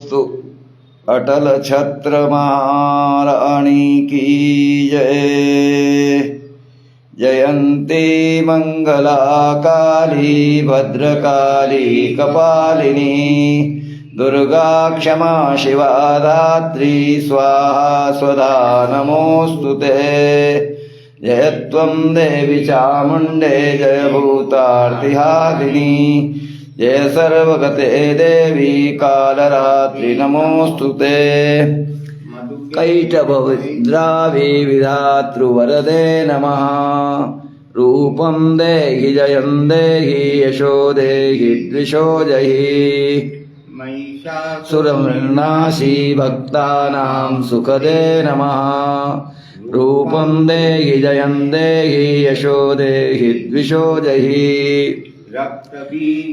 तो अटल छत्र महारानी की जय। जयंती मंगला काली भद्रकाली कपालिनी दुर्गा क्षमा शिवा धात्री स्वाहा स्वधा नमोस्तुते। जय त्वं देवी चामुण्डे जय भूतार्तिहारिणी जय सर्वगते देवी कालरात्रि नमोस्तुते। कैटभद्रावी विधातृवरदे नमः। रूपं देहि जयं देहि यशो देहि द्विषो जहि। सुरमृन्नाशी भक्तानां सुखदे नमः। रूपं देहि जयं देहि यशो देहि द्विषो जहि।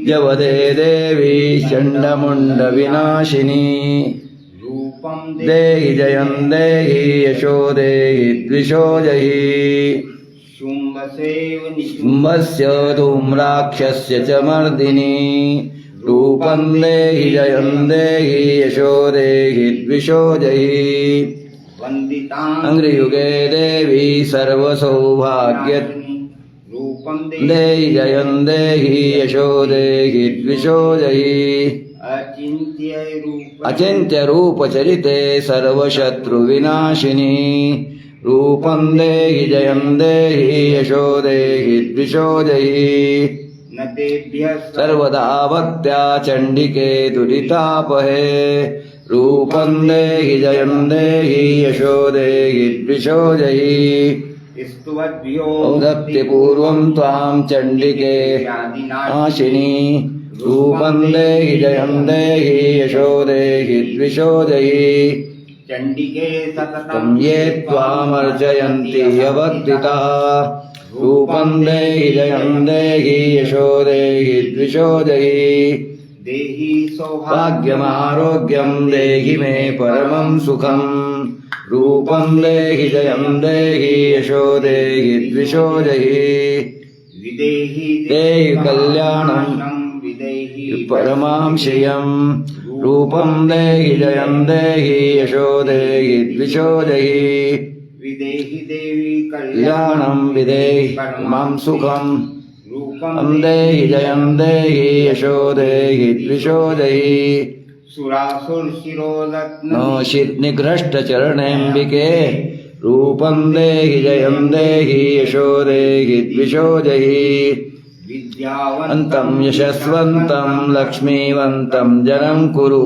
जवदे देवी चण्डमुण्ड विनाशिनी देहि जयं देहि यशो देहि द्विषो जहि। शुम्भस्य धूम्राक्षस्य च मर्दिनी रूपं देहि जयं देहि यशो देहि द्विषो जहि। अङ्घ्रियुगे देवी सर्वसौभाग्य देहि जयं देहि यशो देहि द्विषो जहि। अचिन्त्य रूप चरिते सर्वशत्रुविनाशिनी रूपं देहि जयं देहि यशो देहि द्विषो जहि। सर्वदा भक्त्या चण्डिके दुरितापहे रूपं देहि जयं देहि यशो देहि द्विषो जहि। भक्तिपूर्वं त्वां चण्डिके नाशिनी रूपं देहि जयं देहि यशो देहि द्विषो जहि। तं ये त्वामर्चयन्ति अभक्तितः रूपं देहि जयं देहि यशो देहि द्विषो जहि। भाग्यमारोग्यं देहि मे परमं सुखं रूपं देहि जयं देहि यशो देहि द्विषो जहि। देहि कल्याणं परमां श्रियं रूपं देहि जयं देहि यशो देहि द्विषो जहि। कल्याणं विदेहि परमां सुखं रूपं देहि जयं देहि यशो देहि द्विषो जहि। निघ्रष्टचरणेऽम्बिके रूपं देहि जयं देहि यशो देहि द्विषो जहि। अन्तं यशस्वन्तं लक्ष्मीवन्तं जनं कुरु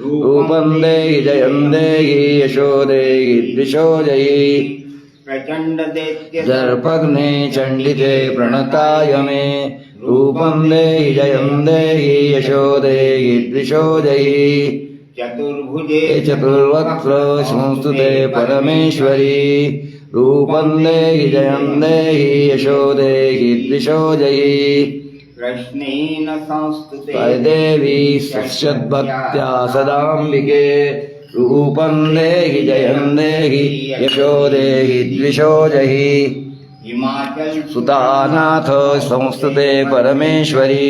रूपं देहि जयं देहि यशो देहि द्विषो जहि। दर्पग्ने चण्डिते प्रणताय मे रूपं देहि जयं देहि यशो देहि द्विषो जहि। चतुर्वक्त्र संस्तुते परमेश्वरी रूपं देहि जयं देहि यशो देहि द्विषो जहि। देवी सश्यद्भक्त्या सदाम्बिके रूपं देहि जयं देहि यशो देहि द्विषो जहि। सुतानाथ संस्तुते परमेश्वरी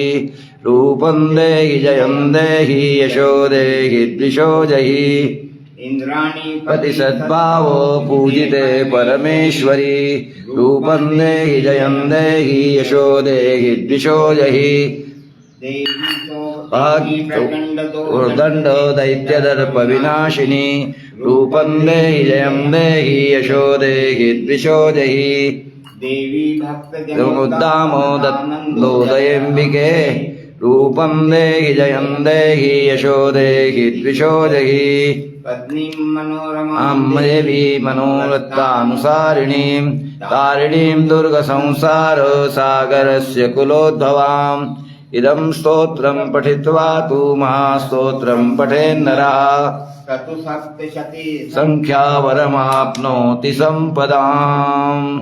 रूपं देहि जयं देहि यशो देहि द्विषो जहि। पतिसद्भावो पूजिते परमेश्वरी रूपं देहि जयं देहि यशो देहि द्विषो जहि। उर्दण्ड दैत्यदर्प विनाशिनी रूपं देहि जयं देहि यशो देहि द्विषो जहि। उद्दामोदयम्बिके रूपं देहि जयं देहि यशो देहि द्विषो जहि। देवी मनोरथानुसारिणीं तारिणीं दुर्गसंसार सागरस्य कुलोद्भवाम् इदं स्तोत्रं पठित्वा तु महास्तोत्रं पठेन्नरः संख्यावरमाप्नोति सम्पदाम्।